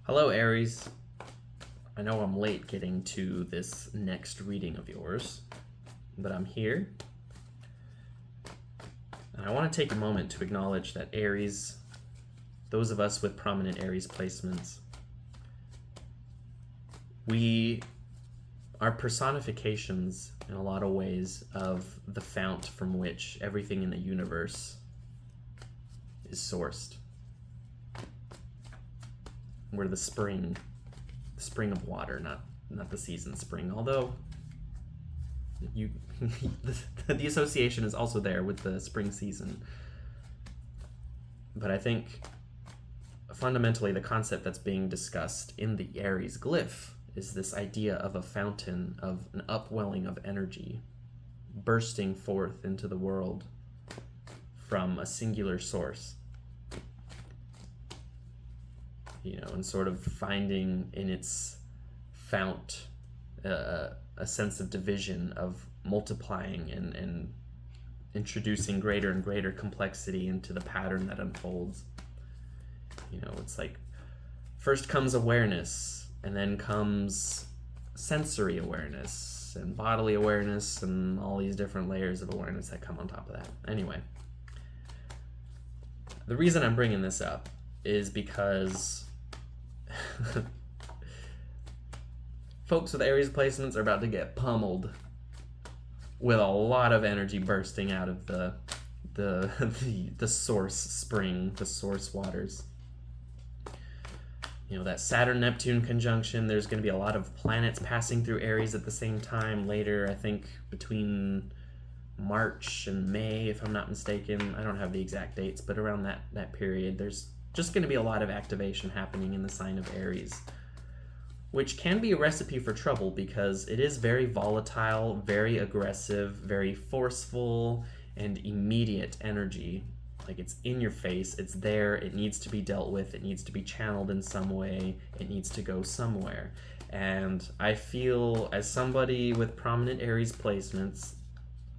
Hello, Aries. I know I'm late getting to this next reading of yours, but I'm here. And I want to take a moment to acknowledge that Aries, those of us with prominent Aries placements, we are personifications in a lot of ways of the fount from which everything in the universe is sourced. We're the spring of water, not the season spring. Although the association is also there with the spring season. But I think fundamentally the concept that's being discussed in the Aries glyph is this idea of a fountain, of an upwelling of energy bursting forth into the world from a singular source. And sort of finding in its fount a sense of division, of multiplying and introducing greater and greater complexity into the pattern that unfolds. It's like first comes awareness, and then comes sensory awareness and bodily awareness and all these different layers of awareness that come on top of that. Anyway, the reason I'm bringing this up is because folks with Aries placements are about to get pummeled with a lot of energy bursting out of the source spring, the source waters. That Saturn-Neptune conjunction, there's going to be a lot of planets passing through Aries at the same time later, I think between March and May, if I'm not mistaken. I don't have the exact dates, but around that period, there's just going to be a lot of activation happening in the sign of Aries, which can be a recipe for trouble because it is very volatile, very aggressive, very forceful, and immediate energy. Like, it's in your face, it's there, it needs to be dealt with, it needs to be channeled in some way, it needs to go somewhere. And I feel, as somebody with prominent Aries placements,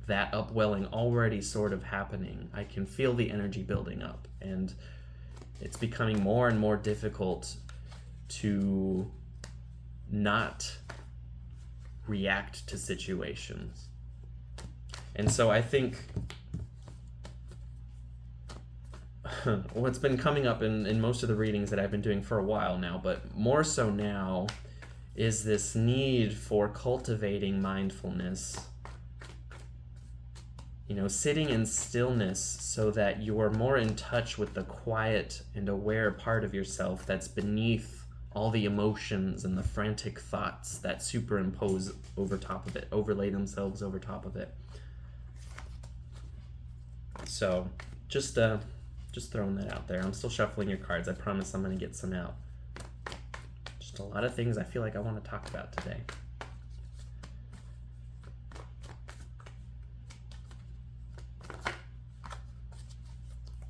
that upwelling already sort of happening. I can feel the energy building up, and it's becoming more and more difficult to not react to situations. And so I think what's been coming up in most of the readings that I've been doing for a while now, but more so now, is this need for cultivating mindfulness. Sitting in stillness so that you're more in touch with the quiet and aware part of yourself that's beneath all the emotions and the frantic thoughts that superimpose over top of it, overlay themselves over top of it. So, just throwing that out there. I'm still shuffling your cards. I promise I'm going to get some out. Just a lot of things I feel like I want to talk about today.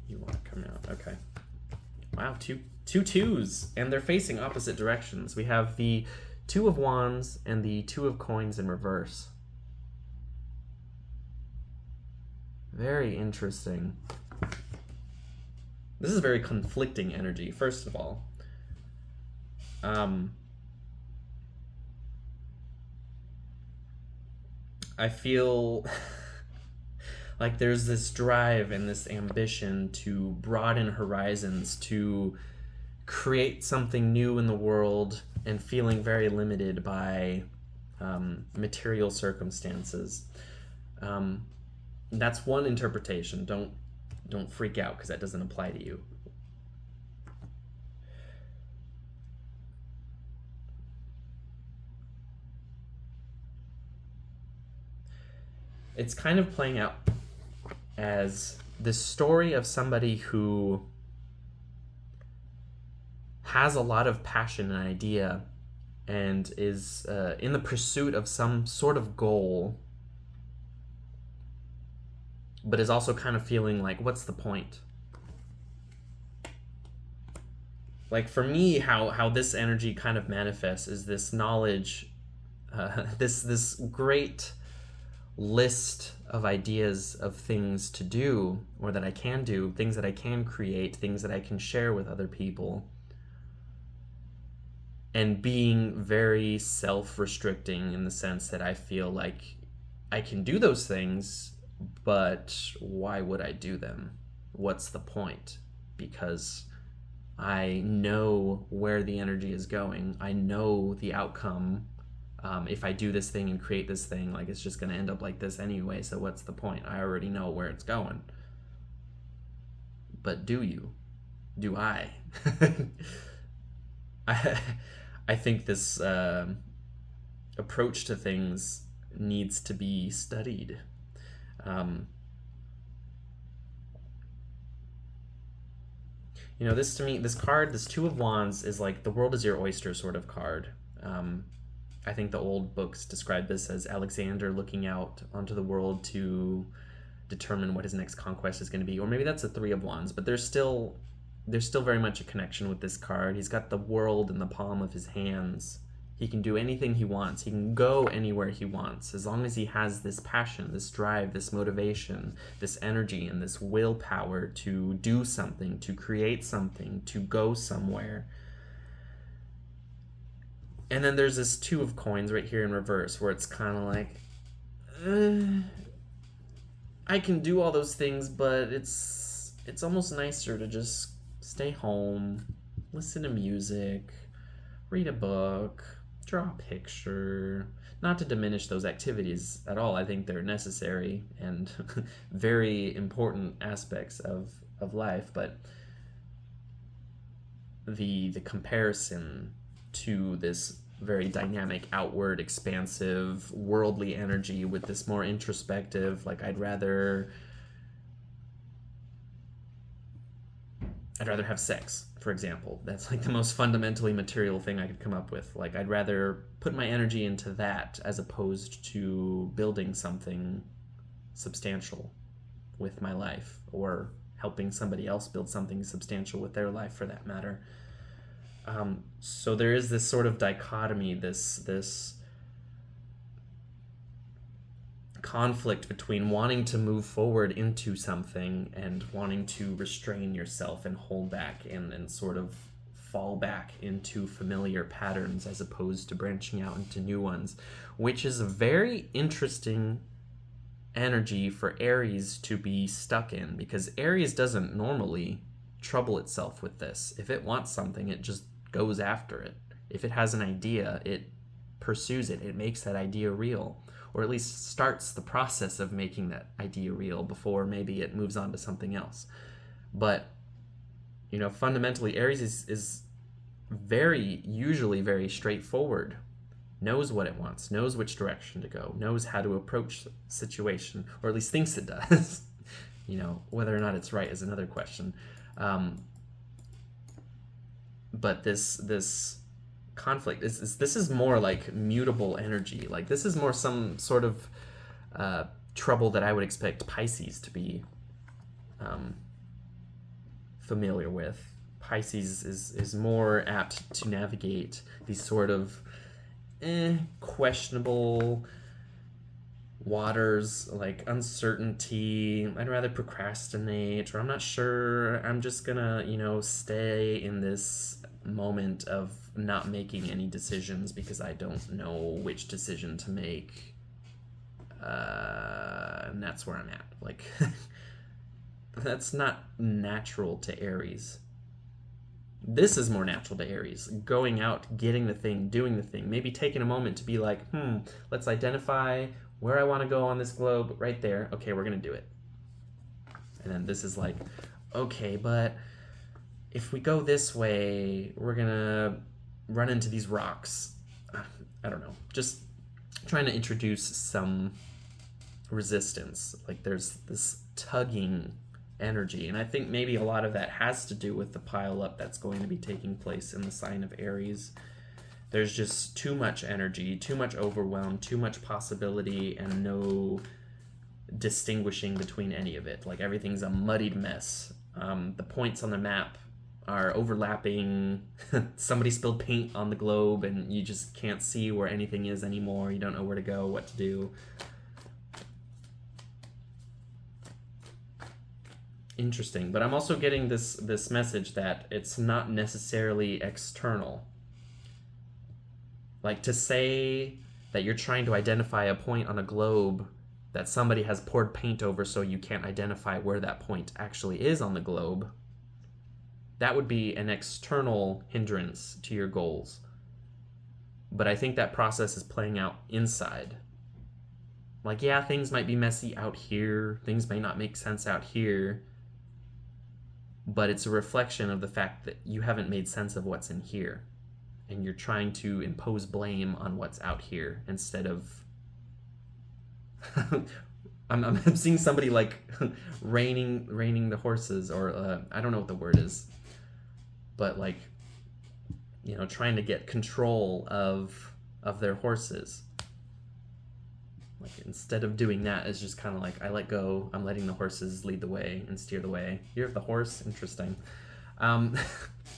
You want to come out. Okay. Wow, two twos, and they're facing opposite directions. We have the Two of Wands and the Two of Coins in reverse. Very interesting. This is very conflicting energy, first of all. I feel like there's this drive and this ambition to broaden horizons, to create something new in the world, and feeling very limited by material circumstances. That's one interpretation. Don't freak out because that doesn't apply to you. It's kind of playing out as the story of somebody who has a lot of passion and idea and is in the pursuit of some sort of goal, but is also kind of feeling like, what's the point? Like, for me, how this energy kind of manifests is this knowledge, this great list of ideas of things to do, or that I can do, things that I can create, things that I can share with other people. and being very self-restricting in the sense that I feel like I can do those things, but why would I do them? What's the point? Because I know where the energy is going. I know the outcome. If I do this thing and create this thing, like it's just going to end up like this anyway. So what's the point? I already know where it's going. But do you? Do I? I, I think this approach to things needs to be studied. Um, this to me, this card, this Two of Wands, is like the world is your oyster sort of card. I think the old books describe this as Alexander looking out onto the world to determine what his next conquest is going to be, or maybe that's a Three of Wands. But there's still very much a connection with this card. He's got the world in the palm of his hands. He can do anything he wants. He can go anywhere he wants as long as he has this passion, this drive, this motivation, this energy, and this willpower to do something, to create something, to go somewhere. And then there's this Two of Coins right here in reverse where it's kind of like, I can do all those things, but it's almost nicer to just stay home, listen to music, read a book, draw a picture. Not to diminish those activities at all. I think they're necessary and very important aspects of life, but the comparison to this very dynamic, outward, expansive, worldly energy with this more introspective, like I'd rather have sex, for example. That's like the most fundamentally material thing I could come up with. Like I'd rather put my energy into that as opposed to building something substantial with my life, or helping somebody else build something substantial with their life, for that matter. So there is this sort of dichotomy, this conflict between wanting to move forward into something and wanting to restrain yourself and hold back and sort of fall back into familiar patterns as opposed to branching out into new ones, which is a very interesting energy for Aries to be stuck in, because Aries doesn't normally trouble itself with this. If it wants something, it just goes after it. If it has an idea, it pursues it. It makes that idea real, or at least starts the process of making that idea real before maybe it moves on to something else. But fundamentally, Aries is usually very straightforward, knows what it wants, knows which direction to go, knows how to approach the situation, or at least thinks it does. Whether or not it's right is another question. But this conflict this is more like mutable energy. Like this is more some sort of trouble that I would expect Pisces to be familiar with. Pisces is more apt to navigate these sort of questionable waters, like uncertainty. I'd rather procrastinate, or I'm not sure, I'm just gonna stay in this moment of not making any decisions because I don't know which decision to make, and that's where I'm at. Like that's not natural to Aries. This is more natural to Aries. Going out, getting the thing, doing the thing, maybe taking a moment to be like, let's identify where I want to go on this globe, right there. Okay, we're going to do it. And then this is like, okay, but if we go this way, we're going to run into these rocks. I don't know. Just trying to introduce some resistance. Like there's this tugging energy. And I think maybe a lot of that has to do with the pile up that's going to be taking place in the sign of Aries. There's just too much energy, too much overwhelm, too much possibility, and no distinguishing between any of it. Like everything's a muddied mess. The points on the map are overlapping. Somebody spilled paint on the globe and you just can't see where anything is anymore. You don't know where to go, what to do. Interesting. But I'm also getting this message that it's not necessarily external. Like, to say that you're trying to identify a point on a globe that somebody has poured paint over so you can't identify where that point actually is on the globe, that would be an external hindrance to your goals. But I think that process is playing out inside. Like, yeah, things might be messy out here, things may not make sense out here, but it's a reflection of the fact that you haven't made sense of what's in here. And you're trying to impose blame on what's out here instead of... I'm seeing somebody like reining the horses, or I don't know what the word is, but like, you know, trying to get control of their horses. Like, instead of doing that, it's just kind of like, I let go, I'm letting the horses lead the way and steer the way. You're the horse? Interesting.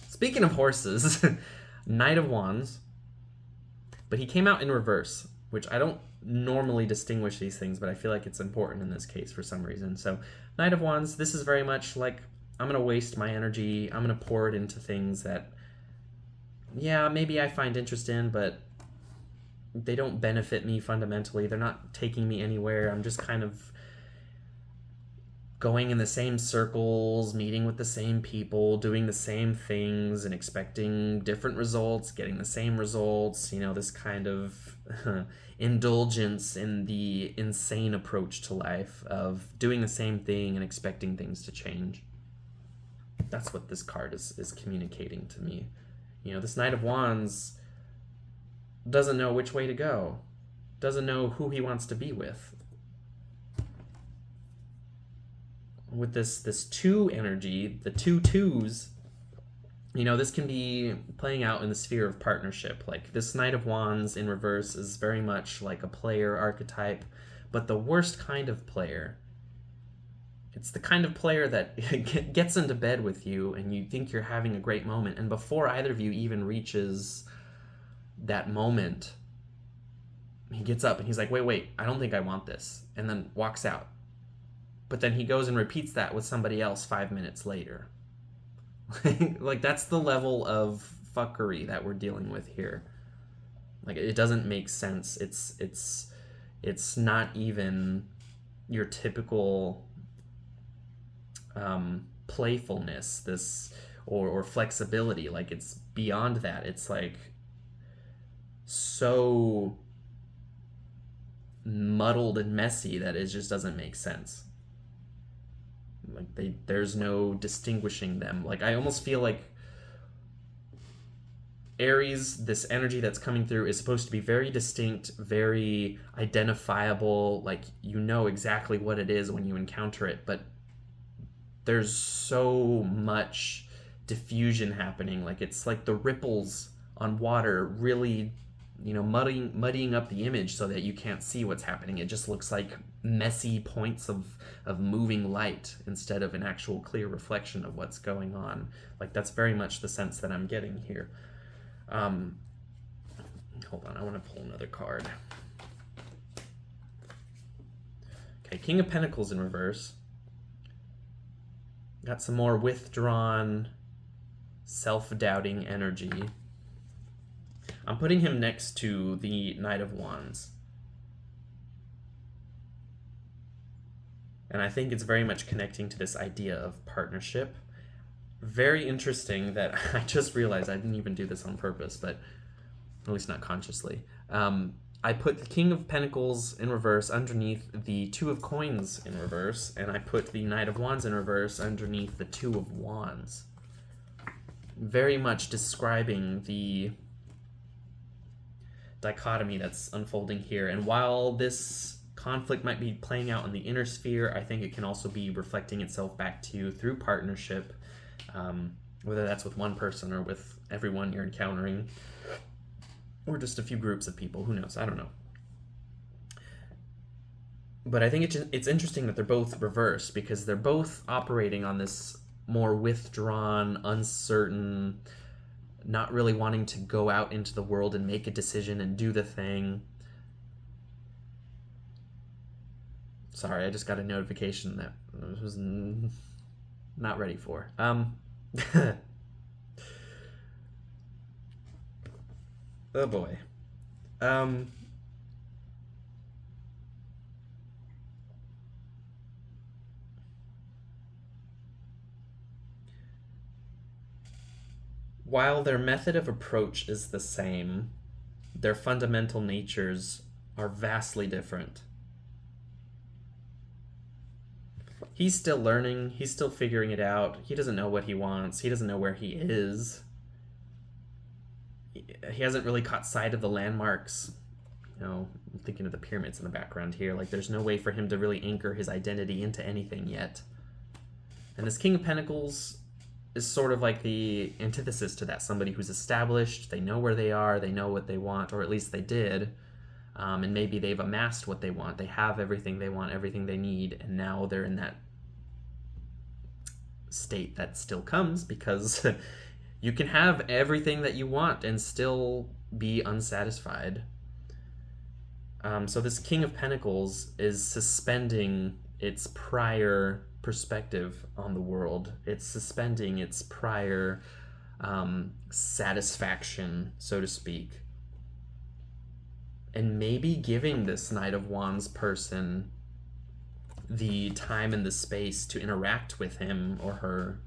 Speaking of horses, Knight of Wands, but he came out in reverse, which I don't normally distinguish these things, but I feel like it's important in this case for some reason. So, Knight of Wands, this is very much like, I'm going to waste my energy, I'm going to pour it into things that, yeah, maybe I find interest in, but they don't benefit me fundamentally. They're not taking me anywhere. I'm just kind of going in the same circles, meeting with the same people, doing the same things, and expecting different results, getting the same results. You know, this kind of indulgence in the insane approach to life of doing the same thing and expecting things to change. That's what this card is communicating to me. You know, this Knight of Wands doesn't know which way to go, doesn't know who he wants to be with. With this 2 energy, the 2 twos, you know, this can be playing out in the sphere of partnership. Like, this Knight of Wands in reverse is very much like a player archetype, but the worst kind of player. It's the kind of player that gets into bed with you and you think you're having a great moment, and before either of you even reaches that moment, he gets up and he's like, wait, I don't think I want this, and then walks out. But then he goes and repeats that with somebody else 5 minutes later. Like, that's the level of fuckery that we're dealing with here. Like, it doesn't make sense. It's not even your typical playfulness, this or flexibility. Like, it's beyond that. It's like so muddled and messy that it just doesn't make sense. Like, there's no distinguishing them. Like, I almost feel like Aries, this energy that's coming through, is supposed to be very distinct, very identifiable. Like, you know exactly what it is when you encounter it, but there's so much diffusion happening. Like, it's like the ripples on water really, you know, muddying up the image so that you can't see what's happening. It just looks like messy points of moving light instead of an actual clear reflection of what's going on. Like, that's very much the sense that I'm getting here. Hold on, I want to pull another card. Okay, King of Pentacles in reverse. Got some more withdrawn, self-doubting energy. I'm putting him next to the Knight of Wands. And I think it's very much connecting to this idea of partnership. Very interesting that I just realized I didn't even do this on purpose, but at least not consciously. I put the King of Pentacles in reverse underneath the Two of Coins in reverse, and I put the Knight of Wands in reverse underneath the Two of Wands. Very much describing the dichotomy that's unfolding here. And while this conflict might be playing out in the inner sphere, I think it can also be reflecting itself back to you through partnership, whether that's with one person or with everyone you're encountering, or just a few groups of people. Who knows? I don't know. But I think it's interesting that they're both reversed, because they're both operating on this more withdrawn, uncertain, not really wanting to go out into the world and make a decision and do the thing. Sorry, I just got a notification that I was not ready for. Oh boy. Um, while their method of approach is the same, their fundamental natures are vastly different. He's still learning, he's still figuring it out. He doesn't know what he wants, he doesn't know where he is. He hasn't really caught sight of the landmarks. I'm thinking of the pyramids in the background here. Like, there's no way for him to really anchor his identity into anything yet. And this King of Pentacles is sort of like the antithesis to that. Somebody who's established, they know where they are, they know what they want, or at least they did. And maybe they've amassed what they want. They have everything they want, everything they need, and now they're in that state that still comes because you can have everything that you want and still be unsatisfied. So this King of Pentacles is suspending its prior perspective on the world. It's suspending its prior satisfaction, so to speak. And maybe giving this Knight of Wands person the time and the space to interact with him or her,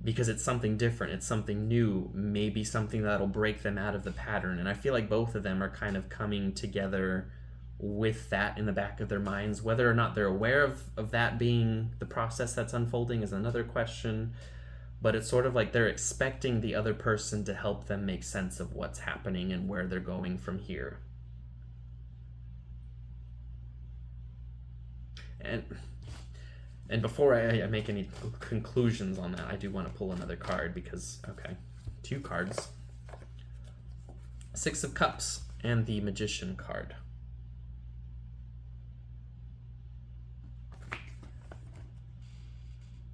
because it's something different, it's something new, maybe something that'll break them out of the pattern. And I feel like both of them are kind of coming together with that in the back of their minds. Whether or not they're aware of that being the process that's unfolding is another question, but it's sort of like they're expecting the other person to help them make sense of what's happening and where they're going from here. And before I make any conclusions on that, I do want to pull another card because, okay, 2 cards. 6 of Cups and the Magician card.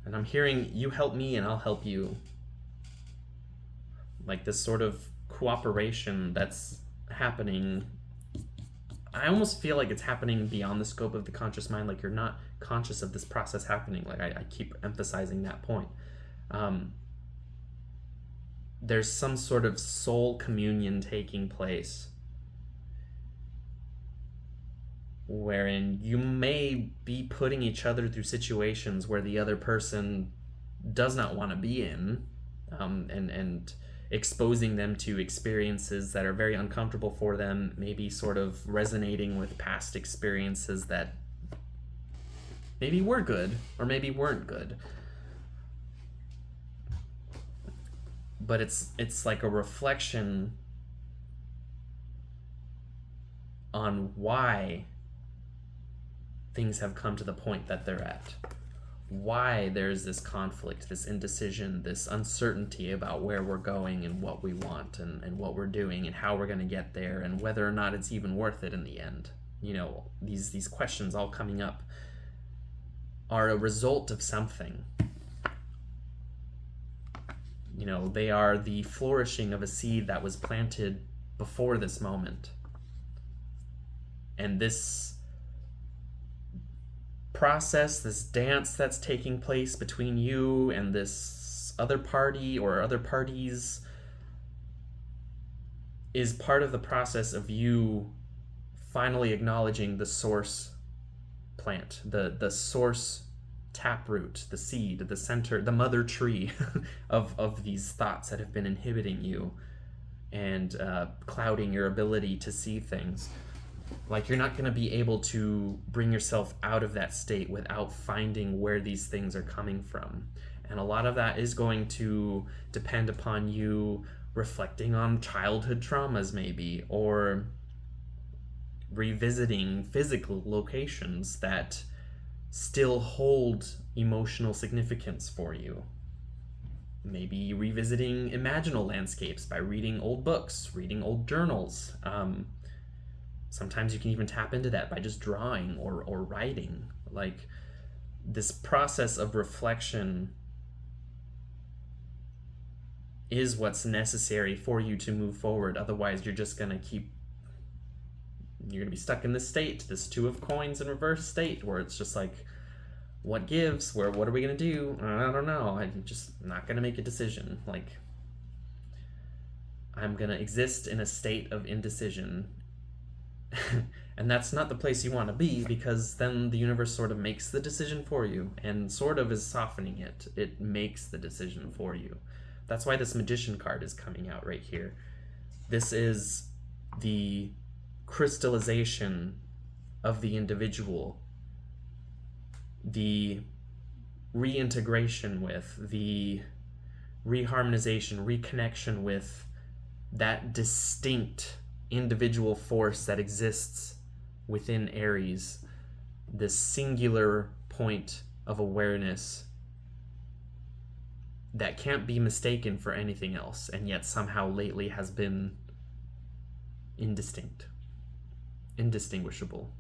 And I'm hearing, you help me and I'll help you. Like this sort of cooperation that's happening. I almost feel like it's happening beyond the scope of the conscious mind. Like you're not conscious of this process happening. Like I keep emphasizing that point. There's some sort of soul communion taking place wherein you may be putting each other through situations where the other person does not want to be in, and exposing them to experiences that are very uncomfortable for them, maybe sort of resonating with past experiences that maybe were good or maybe weren't good. But it's like a reflection on why things have come to the point that they're at. Why there's this conflict, this indecision, this uncertainty about where we're going and what we want and what we're doing and how we're going to get there and whether or not it's even worth it in the end. These questions all coming up are a result of something. They are the flourishing of a seed that was planted before this moment. And this process, this dance that's taking place between you and this other party or other parties is part of the process of you finally acknowledging the source plant, the source taproot, the seed, the center, the mother tree of these thoughts that have been inhibiting you and clouding your ability to see things. Like you're not going to be able to bring yourself out of that state without finding where these things are coming from. And a lot of that is going to depend upon you reflecting on childhood traumas maybe, or revisiting physical locations that still hold emotional significance for you. Maybe revisiting imaginal landscapes by reading old books, reading old journals. Sometimes you can even tap into that by just drawing or writing. Like this process of reflection is what's necessary for you to move forward. Otherwise, you're going to be stuck in this state, this 2 of coins in reverse state, where it's just like, what gives? What are we going to do? I don't know. I'm just not going to make a decision. Like, I'm going to exist in a state of indecision. And that's not the place you want to be, because then the universe sort of makes the decision for you and sort of is softening it. It makes the decision for you. That's why this Magician card is coming out right here. This is the crystallization of the individual, the reintegration with, the reharmonization, reconnection with that distinct individual force that exists within Aries, this singular point of awareness that can't be mistaken for anything else, and yet somehow lately has been indistinct, indistinguishable,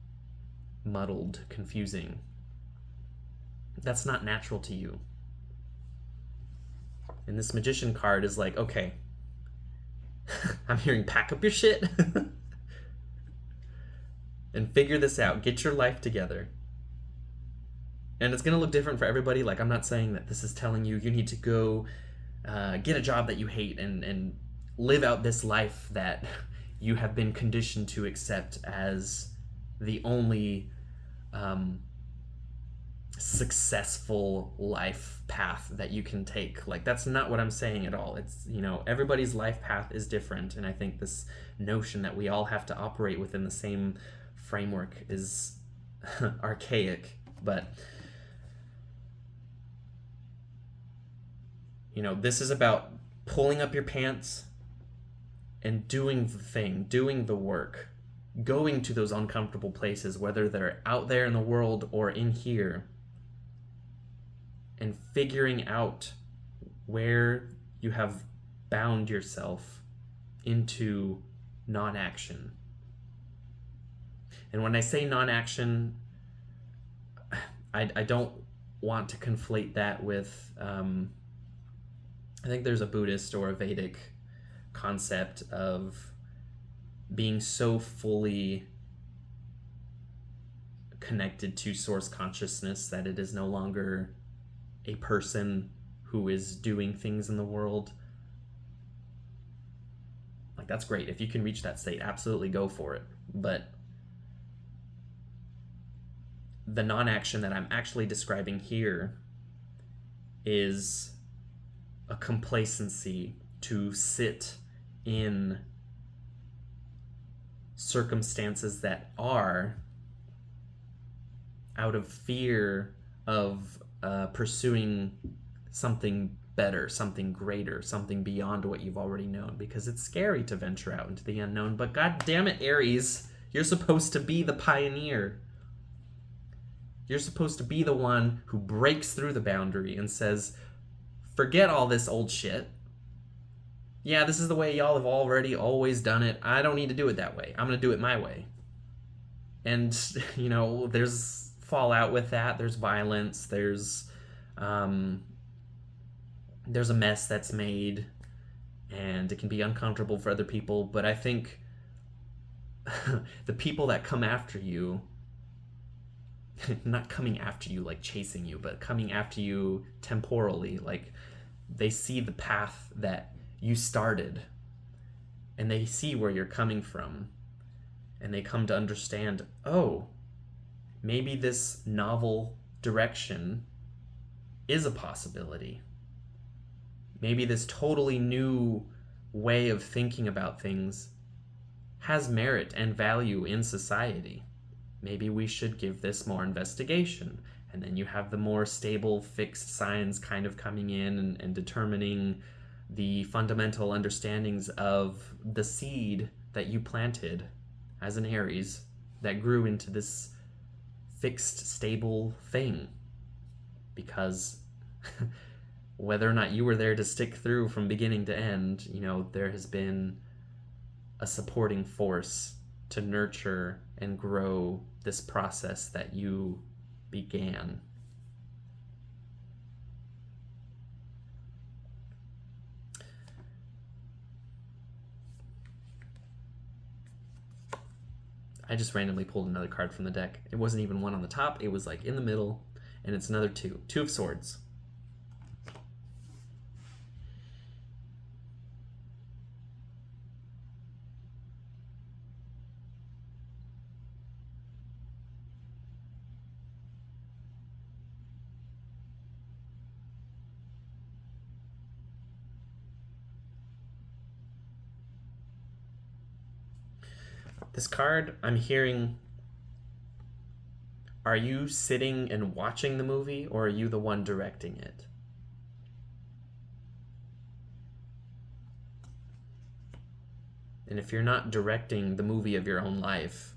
muddled, confusing. That's not natural to you. And this Magician card is like, okay, I'm hearing pack up your shit and figure this out. Get your life together. And it's going to look different for everybody. Like, I'm not saying that this is telling you need to go get a job that you hate and live out this life that you have been conditioned to accept as the only successful life path that you can take. Like, that's not what I'm saying at all. It's, everybody's life path is different, and I think this notion that we all have to operate within the same framework is archaic. But this is about pulling up your pants and doing the thing, doing the work, going to those uncomfortable places, whether they're out there in the world or in here, and figuring out where you have bound yourself into non-action. And when I say non-action, I don't want to conflate that with, I think there's a Buddhist or a Vedic concept of being so fully connected to source consciousness that it is no longer a person who is doing things in the world. Like, that's great. If you can reach that state, absolutely go for it. But the non-action that I'm actually describing here is a complacency to sit in circumstances that are out of fear of pursuing something better, something greater, something beyond what you've already known, because it's scary to venture out into the unknown. But god damn it, Aries, you're supposed to be the pioneer. You're supposed to be the one who breaks through the boundary and says, forget all this old shit. Yeah, this is the way y'all have already always done it. I don't need to do it that way. I'm going to do it my way. And, there's fallout with that. There's violence. There's a mess that's made, and it can be uncomfortable for other people. But I think the people that come after you, not coming after you like chasing you, but coming after you temporally, like, they see the path that you started, and they see where you're coming from, and they come to understand, oh, maybe this novel direction is a possibility. Maybe this totally new way of thinking about things has merit and value in society. Maybe we should give this more investigation. And then you have the more stable, fixed signs kind of coming in and determining the fundamental understandings of the seed that you planted as an Aries that grew into this fixed, stable thing. Because whether or not you were there to stick through from beginning to end, there has been a supporting force to nurture and grow this process that you began. I just randomly pulled another card from the deck. It wasn't even one on the top. It was like in the middle, and it's another two. Two of Swords. This card, I'm hearing, are you sitting and watching the movie, or are you the one directing it? And if you're not directing the movie of your own life,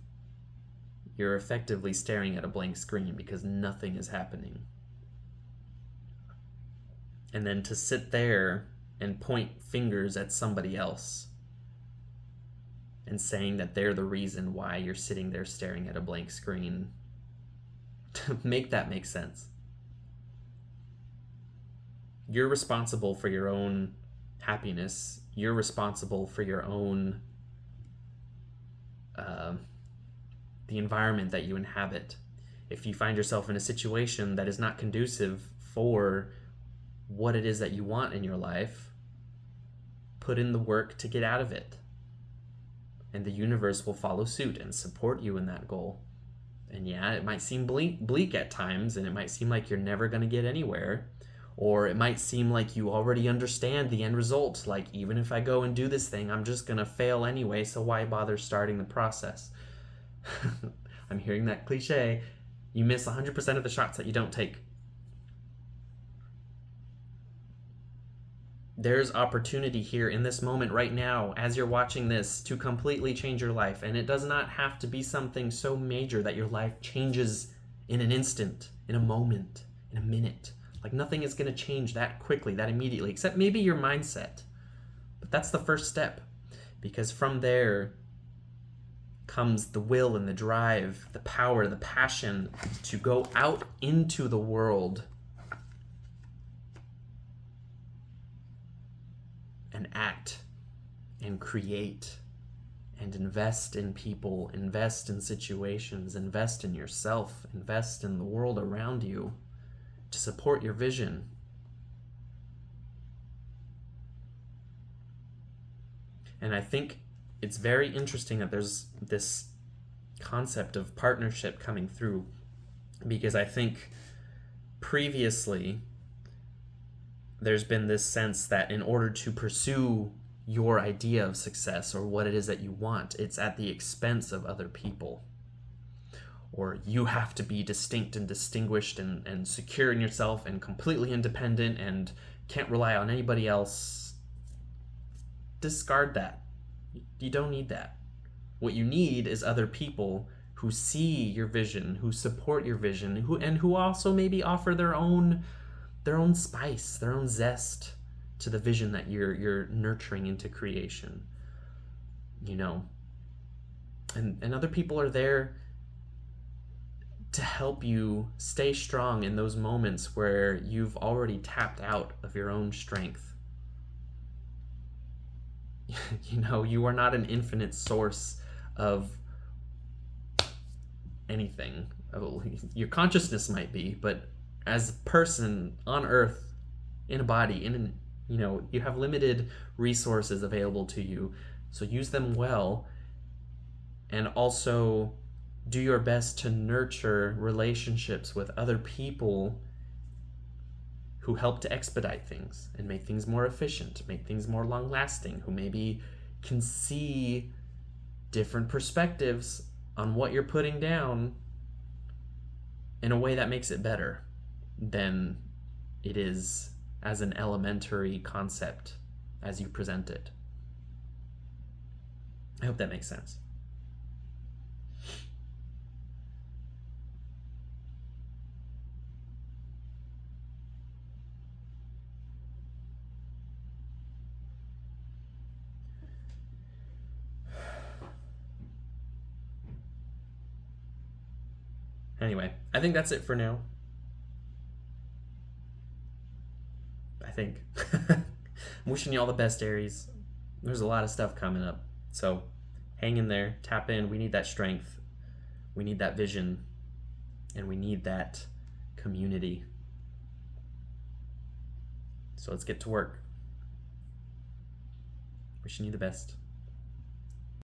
you're effectively staring at a blank screen because nothing is happening. And then to sit there and point fingers at somebody else and saying that they're the reason why you're sitting there staring at a blank screen, to make that make sense. You're responsible for your own happiness. You're responsible for your own the environment that you inhabit. If you find yourself in a situation that is not conducive for what it is that you want in your life, put in the work to get out of it. And the universe will follow suit and support you in that goal. And yeah, it might seem bleak at times, and it might seem like you're never going to get anywhere. Or it might seem like you already understand the end result. Like, even if I go and do this thing, I'm just going to fail anyway, so why bother starting the process? I'm hearing that cliche. You miss 100% of the shots that you don't take. There's opportunity here in this moment right now, as you're watching this, to completely change your life. And it does not have to be something so major that your life changes in an instant, in a moment, in a minute. Like, nothing is going to change that quickly, that immediately, except maybe your mindset. But that's the first step, because from there comes the will and the drive, the power, the passion to go out into the world and act and create and invest in people, invest in situations, invest in yourself, invest in the world around you to support your vision. And I think it's very interesting that there's this concept of partnership coming through, because I think previously there's been this sense that in order to pursue your idea of success or what it is that you want, it's at the expense of other people. Or you have to be distinct and distinguished and secure in yourself and completely independent and can't rely on anybody else. Discard that. You don't need that. What you need is other people who see your vision, who support your vision, who also maybe offer their own spice, their own zest to the vision that you're nurturing into creation. You know, and other people are there to help you stay strong in those moments where you've already tapped out of your own strength. You know, you are not an infinite source of anything. Your consciousness might be, but as a person on Earth, in a body, you have limited resources available to you. So use them well, and also do your best to nurture relationships with other people who help to expedite things and make things more efficient, make things more long-lasting, who maybe can see different perspectives on what you're putting down in a way that makes it better than it is as an elementary concept as you present it. I hope that makes sense. Anyway, I think that's it for now. I think. I'm wishing you all the best, Aries. There's a lot of stuff coming up. So hang in there, tap in. We need that strength. We need that vision. And we need that community. So let's get to work. Wishing you the best.